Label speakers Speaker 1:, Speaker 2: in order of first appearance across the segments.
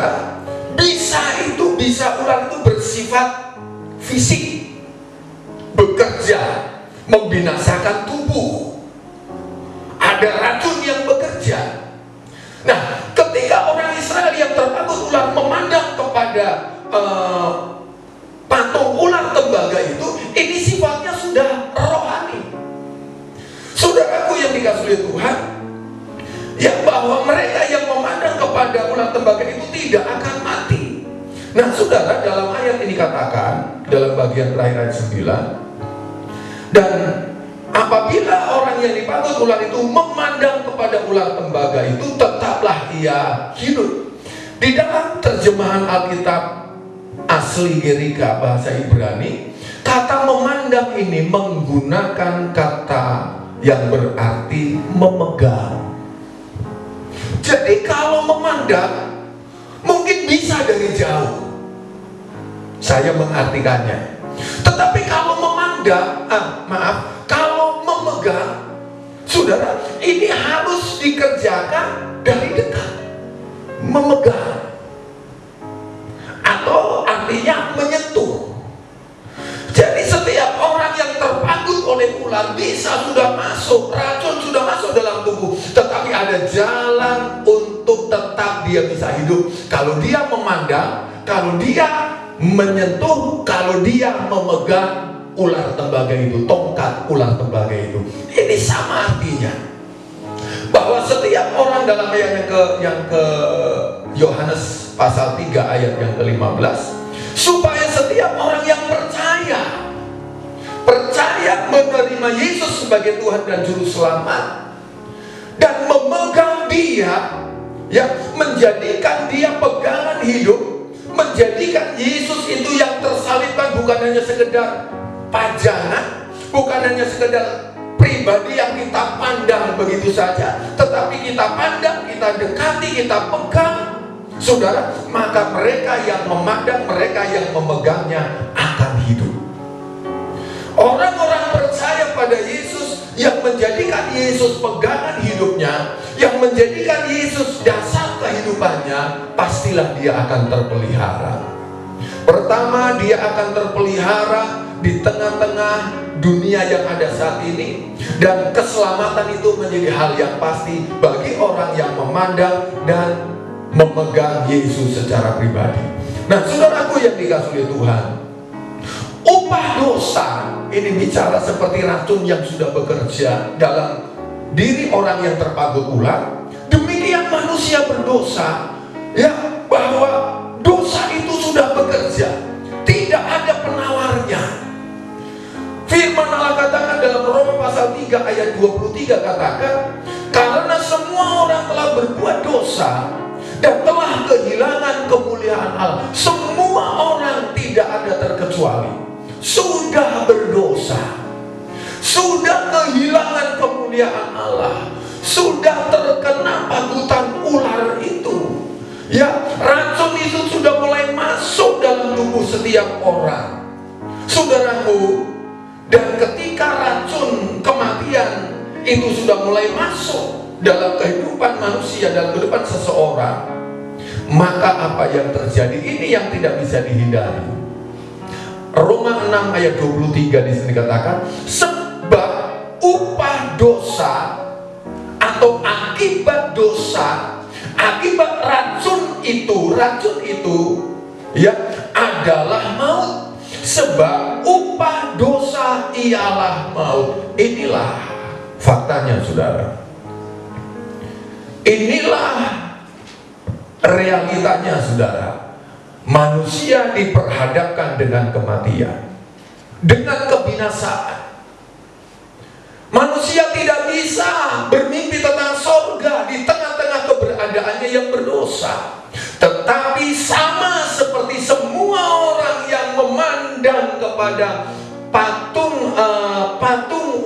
Speaker 1: saudara, bisa ular itu bersifat fisik, bekerja, membinasakan tubuh. Ada racun yang bekerja. Nah, ketika orang Israel yang tertakut ular memandang kepada patung ular tembaga itu, ini sifatnya sudah rohani. Saudaraku yang dikasihi oleh Tuhan, yang bahwa mereka yang memandang kepada ular tembaga itu tidak akan mati. Nah, saudara, dalam ayat ini katakan, dalam bagian terakhir ayat 9, dan apabila orang yang dipagut ular itu memandang kepada ular tembaga itu, tetaplah ia hidup. Di dalam terjemahan Alkitab asli Gerika bahasa Ibrani, kata memandang ini menggunakan kata yang berarti memegang. Jadi kalau memandang mungkin bisa dari jauh, saya mengartikannya. Tetapi kalau memandang, kalau memegang, saudara, ini harus dikerjakan dari dekat. Memegang, atau artinya menyentuh. Jadi setiap orang yang terpagut oleh ular bisa sudah masuk, racun sudah masuk dalam tubuh, tetapi ada jalan untuk tetap dia bisa hidup. Kalau dia memandang, kalau dia menyentuh, kalau dia memegang ular tembaga itu, tongkat ular tembaga itu. Ini sama artinya, bahwa setiap orang dalam ayat yang ke Yohanes pasal 3 ayat yang ke-15, supaya setiap orang yang percaya menerima Yesus sebagai Tuhan dan Juru Selamat, dan memegang dia, ya, menjadikan dia pegangan hidup, menjadikan Yesus itu yang tersalibkan bukan hanya sekedar pajangan, bukan hanya sekedar pribadi yang kita pandang begitu saja, tetapi kita pandang, kita dekati, kita pegang, saudara, maka mereka yang memandang, mereka yang memegangnya akan hidup. Orang-orang percaya pada Yesus, yang menjadikan Yesus pegangan hidupnya, yang menjadikan Yesus dasar kehidupannya, pastilah dia akan terpelihara. Pertama, dia akan terpelihara di tengah-tengah dunia yang ada saat ini, dan keselamatan itu menjadi hal yang pasti bagi orang yang memandang dan memegang Yesus secara pribadi. Nah, saudaraku yang dikasihi oleh Tuhan, upah dosa ini bicara seperti racun yang sudah bekerja dalam diri orang yang terpagut ular. Demikian manusia berdosa, ya, bahwa dosa itu sudah bekerja, tidak ada penawarnya. Firman Allah katakan dalam Roma pasal 3 ayat 23, katakan, karena semua orang telah berbuat dosa dan telah kehilangan kemuliaan Allah. Semua orang tidak ada terkecuali sudah berdosa, sudah kehilangan kemuliaan Allah, sudah terkena pagutan ular itu. Ya, racun itu sudah mulai masuk dalam tubuh setiap orang, saudaraku. Dan ketika racun kematian itu sudah mulai masuk dalam kehidupan manusia, dalam kehidupan seseorang, maka apa yang terjadi ini yang tidak bisa dihindari. Roma 6 ayat 23 di sini katakan, sebab upah dosa atau akibat dosa, akibat racun itu ya adalah maut. Sebab upah dosa ialah maut. Inilah faktanya, saudara. Inilah realitanya, saudara. Manusia diperhadapkan dengan kematian, dengan kebinasaan. Manusia tidak bisa bermimpi tentang sorga di tengah-tengah keberadaannya yang berdosa. Tetapi sama seperti semua orang yang memandang kepada patung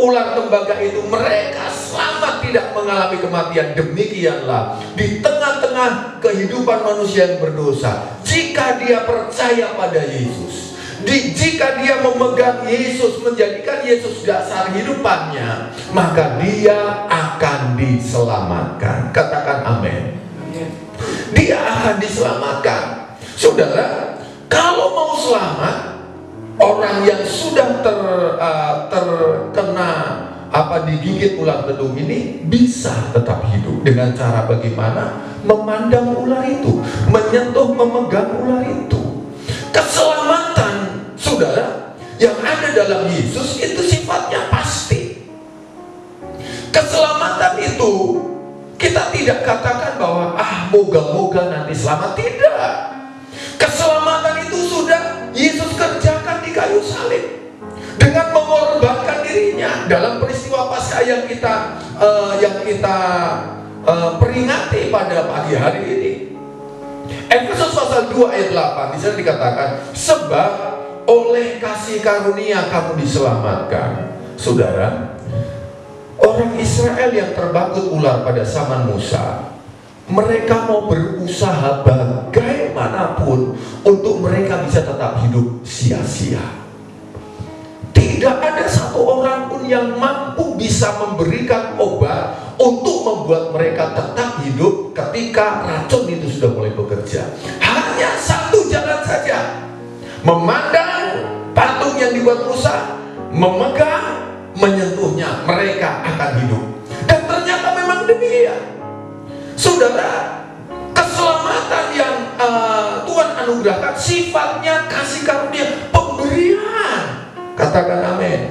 Speaker 1: ular tembaga itu, mereka selamat tidak mengalami kematian. Demikianlah di tengah-tengah kehidupan manusia yang berdosa, jika dia percaya pada Yesus, jika dia memegang Yesus, menjadikan Yesus dasar hidupannya, maka dia akan diselamatkan. Katakan amin. dia akan diselamatkan. Saudara, kalau mau selamat, orang yang sudah terkena digigit ular dedung ini bisa tetap hidup dengan cara bagaimana? Memandang ular itu, menyentuh, memegang ular itu. Keselamatan, saudara, yang ada dalam Yesus itu sifatnya pasti. Keselamatan itu kita tidak katakan bahwa moga-moga nanti selamat. Tidak. Keselamatan itu sudah Yesus kerjakan di kayu salib dengan mengorbankan dirinya dalam peristiwa Paskah yang kita peringati pada pagi hari ini. Efesus pasal 2 ayat 8 di sana dikatakan, sebab oleh kasih karunia kamu diselamatkan. Saudara, orang Israel yang terbangkit ular pada zaman Musa, mereka mau berusaha bagaimanapun untuk mereka bisa tetap hidup sia-sia. Tidak ada satu orang pun yang mampu bisa memberikan obat untuk membuat mereka tetap hidup ketika racun itu sudah mulai bekerja. Hanya satu jalan saja, memandang patung yang dibuat Musa, memegang, menyentuhnya, mereka akan hidup. Dan ternyata memang demikian. Saudara, keselamatan yang Tuhan anugerahkan sifatnya kasih karunia, pemberian. Katakan amin.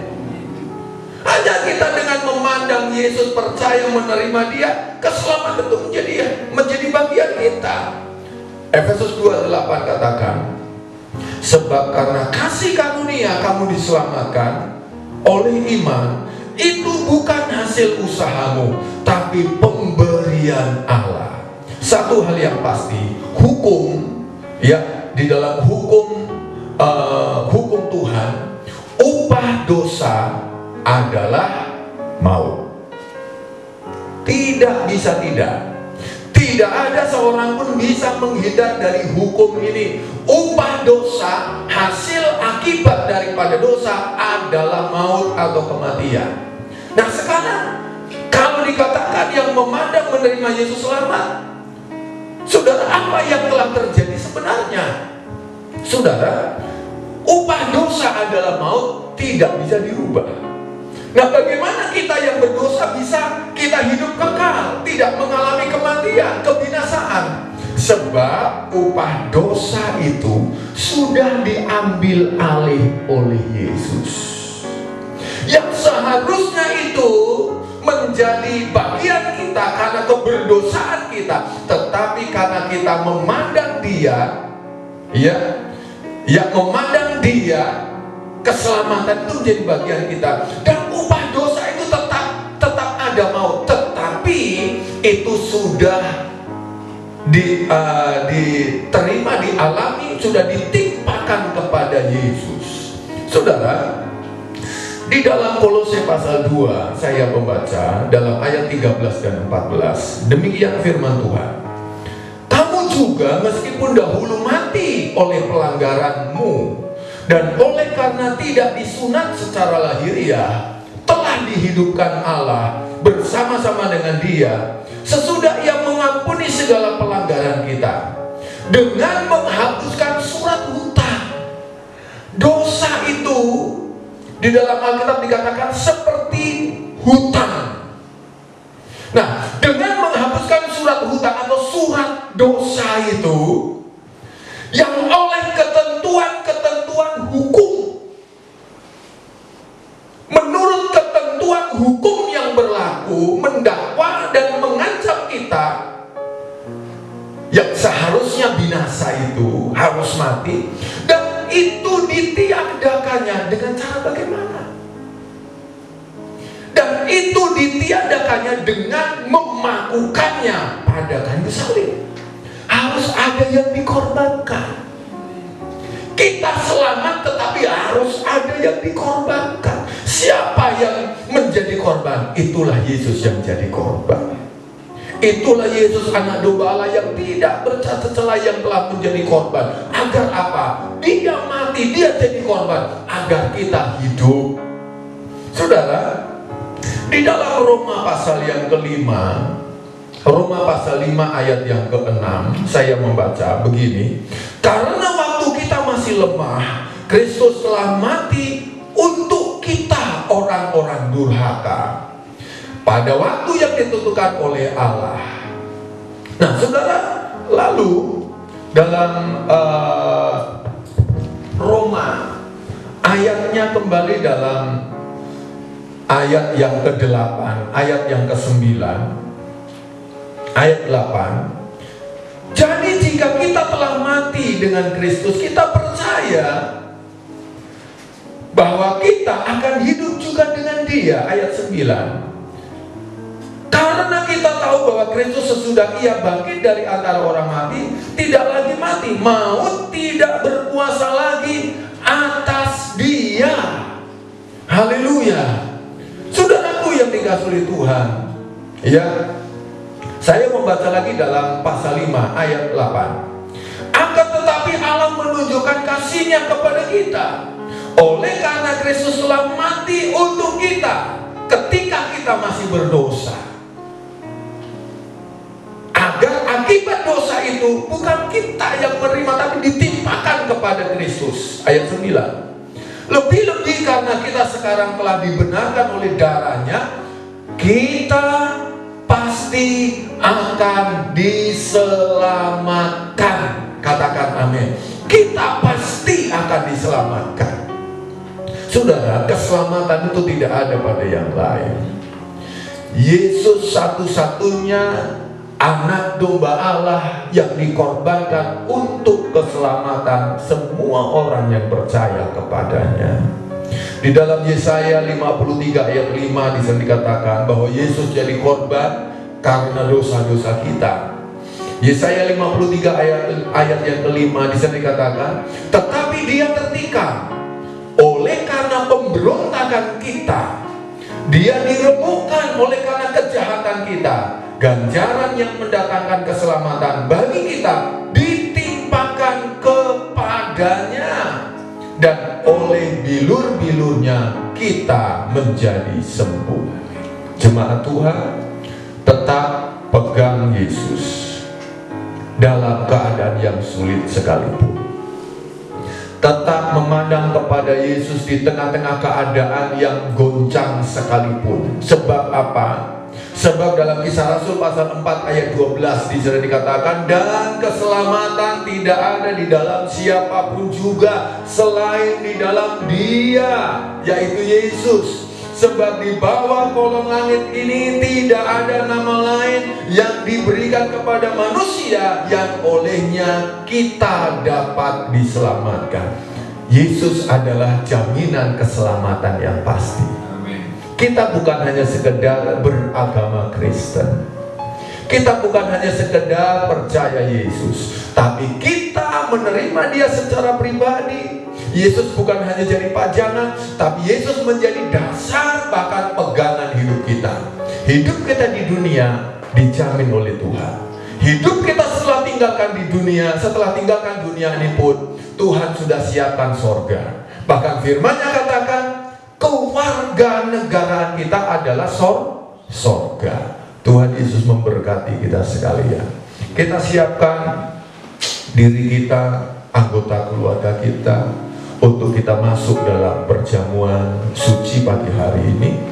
Speaker 1: Hanya kita dengan memandang Yesus, percaya, menerima Dia, keselamatan itu menjadi bagian kita. Efesus 2:8 katakan, sebab karena kasih karunia kamu diselamatkan oleh iman, itu bukan hasil usahamu, tapi pemberian Allah. Satu hal yang pasti, hukum, ya, di dalam hukum Tuhan, upah dosa adalah maut. Tidak bisa tidak. Tidak ada seorang pun bisa menghindar dari hukum ini. Upah dosa, hasil akibat daripada dosa adalah maut atau kematian. Nah sekarang, kalau dikatakan yang memandang menerima Yesus selamat, saudara, apa yang telah terjadi sebenarnya? Saudara, upah dosa adalah maut, tidak bisa dirubah. Nah bagaimana kita yang berdosa bisa kita hidup kekal, tidak mengalami kematian, kebinasaan? Sebab upah dosa itu sudah diambil alih oleh Yesus. Yang seharusnya itu menjadi bagian kita karena keberdosaan kita, tetapi karena kita memandang Dia, memandang Dia, keselamatan itu jadi bagian kita. Dan upah dosa itu tetap ada maut, tetapi itu sudah diterima, dialami, sudah ditimpakan kepada Yesus. Saudara, di dalam Kolose pasal 2 saya membaca dalam ayat 13 dan 14, demikian firman Tuhan, kamu juga meskipun dahulu mati oleh pelanggaranmu, dan oleh karena tidak disunat secara lahiriah, telah dihidupkan Allah bersama-sama dengan Dia sesudah Ia mengampuni segala pelanggaran kita dengan menghapuskan surat hutang. Dosa itu di dalam Alkitab dikatakan seperti hutang. Nah, dengan menghapuskan surat hutang atau surat dosa itu, yang oleh ketentuan-ketentuan hukum, menurut ketentuan hukum yang berlaku, mendakwa dan mengancam kita, yang seharusnya binasa itu harus mati, dan itu ditiadakannya dengan cara bagaimana? Dan itu ditiadakannya dengan memakukannya pada kayu salib. Harus ada yang dikorbankan. Kita selamat tetapi harus ada yang dikorbankan. Siapa yang menjadi korban? Itulah Yesus yang menjadi korban. Itulah Yesus anak domba Allah yang tidak bercacat celah, yang telah menjadi korban. Agar apa? Dia mati, dia jadi korban, agar kita hidup. Saudara, di dalam Roma pasal yang kelima Roma pasal 5 ayat yang ke-6, saya membaca begini. Karena waktu kita masih lemah, Kristus telah mati untuk kita orang-orang durhaka, pada waktu yang ditentukan oleh Allah. Nah saudara, lalu dalam Roma, ayatnya kembali dalam ayat yang ke-8, ayat yang ke-9, ayat 8. Jadi jika kita telah mati dengan Kristus, kita percaya bahwa kita akan hidup juga dengan Dia. Ayat 9. Karena kita tahu bahwa Kristus sesudah Ia bangkit dari antara orang mati, tidak lagi mati, maut tidak berkuasa lagi atas Dia. Haleluya. Saudaraku yang dikasihi oleh Tuhan, ya, saya membaca lagi dalam pasal 5 ayat 8. Akan tetapi Allah menunjukkan kasih-Nya kepada kita oleh karena Kristus telah mati untuk kita ketika kita masih berdosa, agar akibat dosa itu bukan kita yang menerima, tapi ditimpakan kepada Kristus. Ayat 9. Lebih-lebih karena kita sekarang telah dibenarkan oleh darah-Nya, kita pasti akan diselamatkan. Katakan amin. Kita pasti akan diselamatkan. Saudara, keselamatan itu tidak ada pada yang lain. Yesus satu-satunya anak domba Allah yang dikorbankan untuk keselamatan semua orang yang percaya kepadanya. Di dalam Yesaya 53 ayat 5 di sana dikatakan bahwa Yesus jadi korban karena dosa-dosa kita. Yesaya 53 ayat yang kelima di sana dikatakan, tetapi Dia tertikam oleh karena pemberontakan kita, Dia diremukkan oleh karena kejahatan kita. Ganjaran yang mendatangkan keselamatan bagi kita ditimpakan kepadanya, dan oleh bilur-bilurnya kita menjadi sembuh. Jemaat Tuhan, tetap pegang Yesus dalam keadaan yang sulit sekalipun. Tetap memandang kepada Yesus di tengah-tengah keadaan yang goncang sekalipun. Sebab apa? Sebab dalam Kisah Rasul pasal 4 ayat 12 di sana dikatakan, dan keselamatan tidak ada di dalam siapapun juga selain di dalam Dia, yaitu Yesus. Sebab di bawah kolong langit ini tidak ada nama lain yang diberikan kepada manusia yang olehnya kita dapat diselamatkan. Yesus adalah jaminan keselamatan yang pasti. Kita bukan hanya sekedar beragama Kristen, kita bukan hanya sekedar percaya Yesus, tapi kita menerima Dia secara pribadi. Yesus bukan hanya jadi pajangan, tapi Yesus menjadi dasar bahkan pegangan hidup kita. Hidup kita di dunia dijamin oleh Tuhan. Hidup kita setelah tinggalkan di dunia, setelah tinggalkan dunia ini pun Tuhan sudah siapkan sorga. Bahkan firman-Nya katakan, kewarganegaraan kita adalah sorga. Tuhan Yesus memberkati kita sekalian. Kita siapkan diri kita, anggota keluarga kita, untuk kita masuk dalam perjamuan suci pagi hari ini.